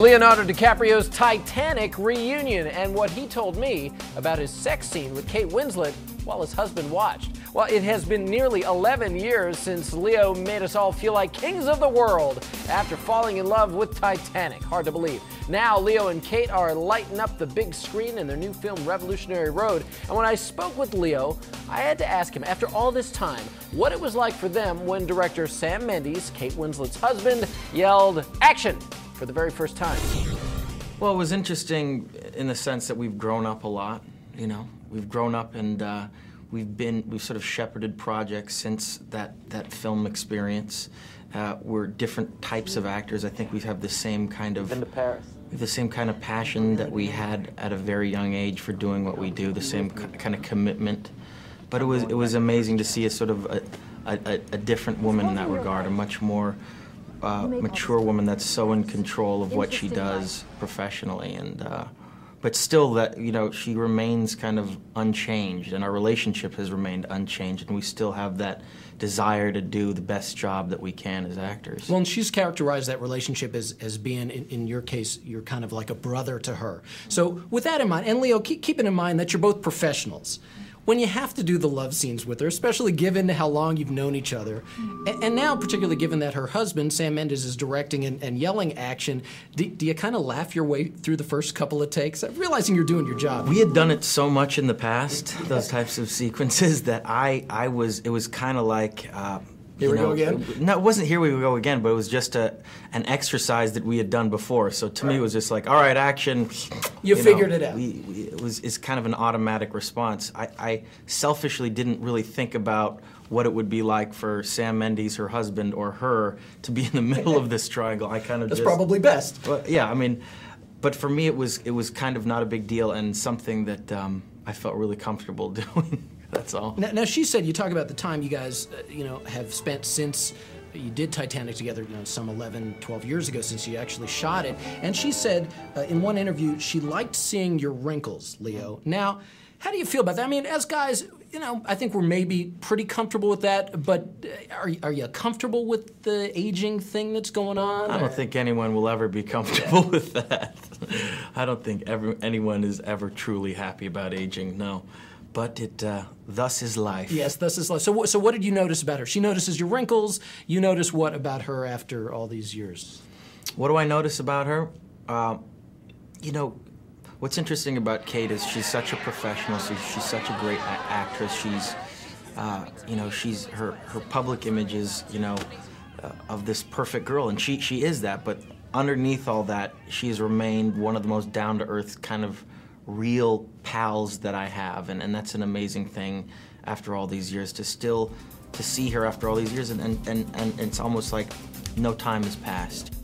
Leonardo Dicaprio's Titanic reunion and what he told me about his sex scene with Kate Winslet while his husband watched. Well, it has been nearly 11 years since Leo made us all feel like kings of the world after falling in love with Titanic. Hard to believe. Now, Leo and Kate are lighting up the big screen in their new film, Revolutionary Road. And when I spoke with Leo, I had to ask him, after all this time, what it was like for them when director Sam Mendes, Kate Winslet's husband, yelled, "Action!" for the very first time. Well, it was interesting in the sense that we've grown up a lot, you know. We've grown up and we've sort of shepherded projects since that film experience. We're different types of actors. I think we have the same kind of... Been to Paris. The same kind of passion that we had at a very young age for doing what we do, the same kind of commitment. But it was amazing to see a sort of a different woman in that regard, a much more mature woman that's so in control of what she does professionally, and but still that, you know, she remains kind of unchanged, and our relationship has remained unchanged, and we still have that desire to do the best job that we can as actors. Well, and she's characterized that relationship as being, in your case, you're kind of like a brother to her. So with that in mind, and Leo, keeping in mind that you're both professionals, when you have to do the love scenes with her, especially given how long you've known each other, and now particularly given that her husband, Sam Mendes, is directing and yelling action, do you kind of laugh your way through the first couple of takes, realizing you're doing your job? We had done it so much in the past, those types of sequences, that it was kind of like... Here we go again? No, it wasn't here we go again, but it was just an exercise that we had done before. So to me, it was just like, all right, action. You figured it out. It's kind of an automatic response. I selfishly didn't really think about what it would be like for Sam Mendes, her husband, or her to be in the middle of this triangle. I kind of That's probably best. Well, yeah, I mean, but for me, it was kind of not a big deal and something that I felt really comfortable doing. That's all. Now, she said, you talk about the time you guys, have spent since you did Titanic together, some 11, 12 years ago since you actually shot it. And she said in one interview she liked seeing your wrinkles, Leo. Now, how do you feel about that? I mean, as guys, I think we're maybe pretty comfortable with that, but are you comfortable with the aging thing that's going on? I don't think anyone will ever be comfortable with that. I don't think anyone is ever truly happy about aging, no. But thus is life. Yes, thus is life. So what did you notice about her? She notices your wrinkles. You notice what about her after all these years? What do I notice about her? What's interesting about Kate is she's such a professional. She's such a great actress. She's, her public image is, of this perfect girl, and she is that. But underneath all that, she's remained one of the most down-to-earth kind of real pals that I have, and that's an amazing thing after all these years, to see her after all these years, and it's almost like no time has passed.